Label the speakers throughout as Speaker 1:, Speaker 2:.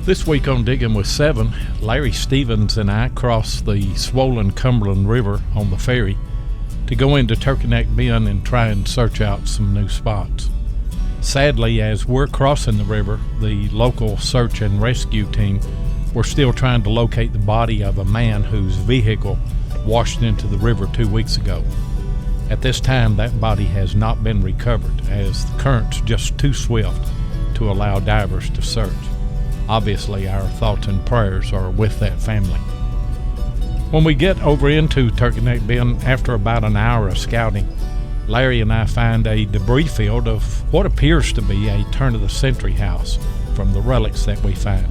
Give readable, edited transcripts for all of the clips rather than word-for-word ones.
Speaker 1: This week on Digging with Seven, Larry Stevens and I crossed the swollen Cumberland River on the ferry to go into Turkey Neck Bend and try and search out some new spots. Sadly, as we're crossing the river, the local search and rescue team were still trying to locate the body of a man whose vehicle washed into the river 2 weeks ago. At this time, that body has not been recovered as the current's just too swift to allow divers to search. Obviously, our thoughts and prayers are with that family. When we get over into Turkey Neck Bend, after about an hour of scouting, Larry and I find a debris field of what appears to be a turn-of-the-century house from the relics that we find.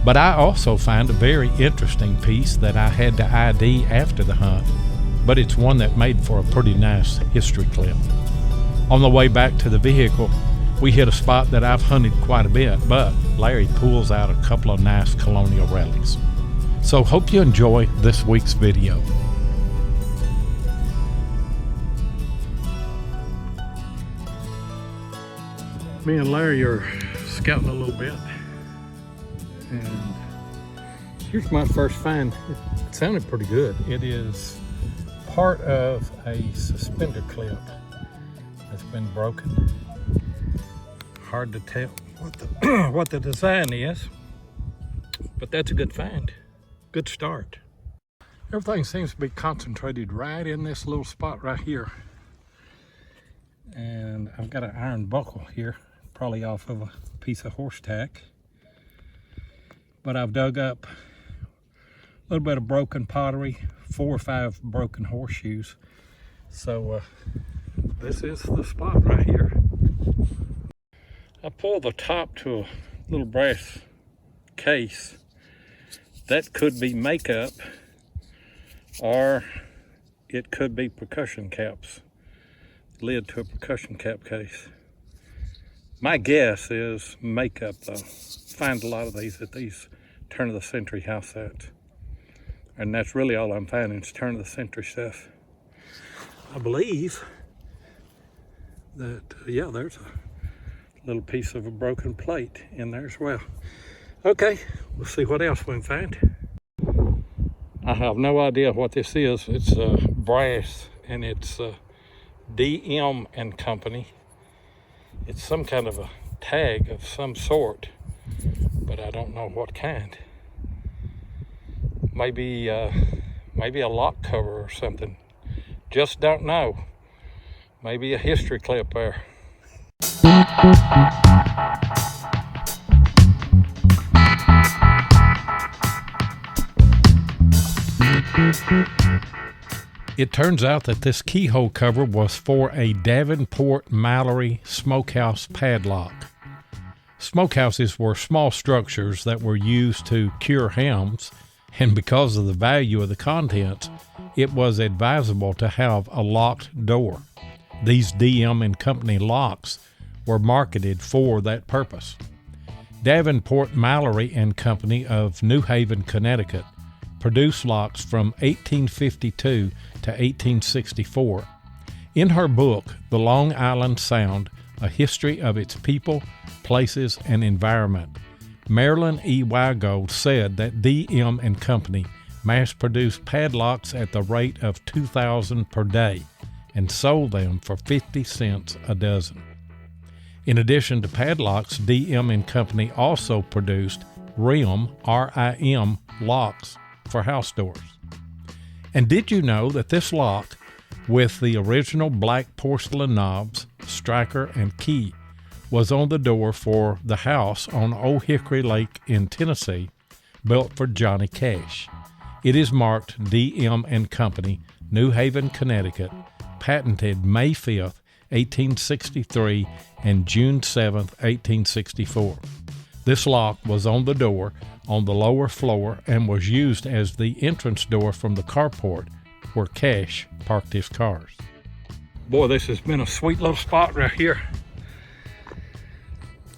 Speaker 1: But I also find a very interesting piece that I had to ID after the hunt, but it's one that made for a pretty nice history clip. On the way back to the vehicle, we hit a spot that I've hunted quite a bit, but Larry pulls out a couple of nice Colonial relics. So hope you enjoy this week's video. Me and Larry are scouting a little bit, and here's my first find. It sounded pretty good. It is part of a suspender clip that's been broken. Hard to tell what the design is, but that's a good find. Good start. Everything seems to be concentrated right in this little spot right here. And I've got an iron buckle here, probably off of a piece of horse tack. But I've dug up a little bit of broken pottery, 4 or 5 broken horseshoes. So this is the spot right here. I pulled the top to a little brass case. That could be makeup, or it could be percussion caps. Lid to a percussion cap case. My guess is makeup though. Find a lot of these at these turn-of-the-century house sites. And that's really all I'm finding is turn-of-the-century stuff. I believe that, yeah, there's a little piece of a broken plate in there as well. Okay, we'll see what else we can find. I have no idea what this is. It's brass, and it's DM and Company. It's some kind of a tag of some sort, but I don't know what kind. Maybe a lock cover or something. Just don't know. Maybe a history clip there. It turns out that this keyhole cover was for a Davenport Mallory smokehouse padlock. Smokehouses were small structures that were used to cure hams, and because of the value of the contents, it was advisable to have a locked door. These DM and Company locks were marketed for that purpose. Davenport Mallory and Company of New Haven, Connecticut, produced locks from 1852 to 1864. In her book, The Long Island Sound, A History of Its People, Places, and Environment, Marilyn E. Weigold said that DM and Company mass-produced padlocks at the rate of 2,000 per day and sold them for 50 cents a dozen. In addition to padlocks, DM and Company also produced RIM, R-I-M, locks for house doors. And did you know that this lock, with the original black porcelain knobs, striker, and key, was on the door for the house on Old Hickory Lake in Tennessee, built for Johnny Cash? It is marked DM and Company, New Haven, Connecticut, patented May 5th, 1863 and June 7th, 1864. This lock was on the door on the lower floor and was used as the entrance door from the carport where Cash parked his cars. Boy, this has been a sweet little spot right here.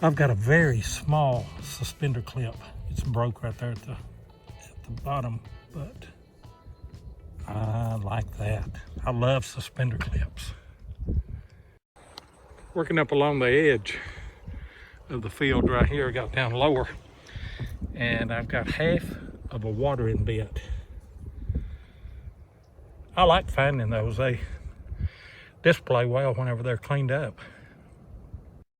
Speaker 1: I've got a very small suspender clip. It's broke right there at the bottom, but I like that. I love suspender clips. Working up along the edge of the field right here, got down lower, And I've got half of a watering bit. I like finding those. They display well whenever they're cleaned up.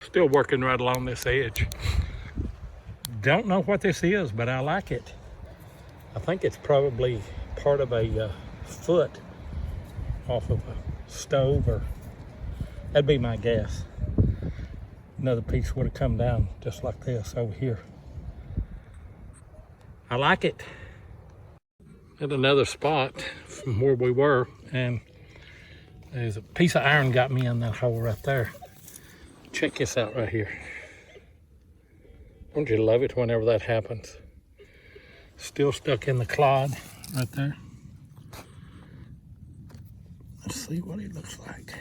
Speaker 1: Still working right along this edge. Don't know what this is, but I like it. I think it's probably part of a foot off of a stove, or that'd be my guess. Another piece would have come down just like this over here. I like it. At another spot from where we were, and there's a piece of iron got me in that hole right there. Check this out right here. Wouldn't you love it whenever that happens? Still stuck in the clod right there. Let's see what it looks like.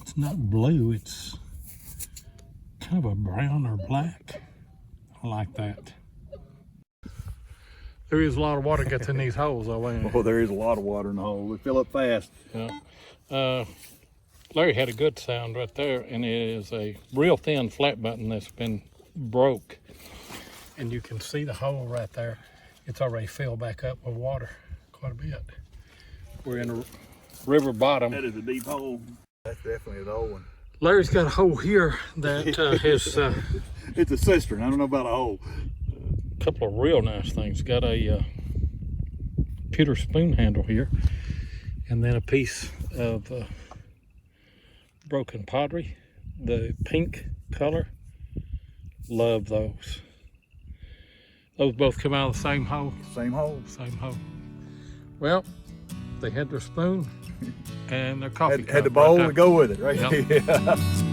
Speaker 1: It's not blue, it's kind of a brown or black. I like that. There is a lot of water gets in these holes though, ain't there?
Speaker 2: Oh, there is a lot of water in the hole. They fill up fast.
Speaker 1: Yeah. Larry had a good sound right there, and it is a real thin flat button that's been broke. And you can see the hole right there. It's already filled back up with water quite a bit. We're in a river bottom.
Speaker 2: That is a deep hole. That's definitely an old one.
Speaker 1: Larry's got a hole here that is...
Speaker 2: it's a cistern. I don't know about a hole.
Speaker 1: A couple of real nice things. Got a pewter spoon handle here, and then a piece of broken pottery, the pink color. Love those. Those both come out of the same hole.
Speaker 2: Same hole.
Speaker 1: Same hole. Well, they had their spoon and their coffee cup.
Speaker 2: Had the bowl
Speaker 1: right
Speaker 2: to go with it, right?
Speaker 1: Yep.
Speaker 2: Yeah.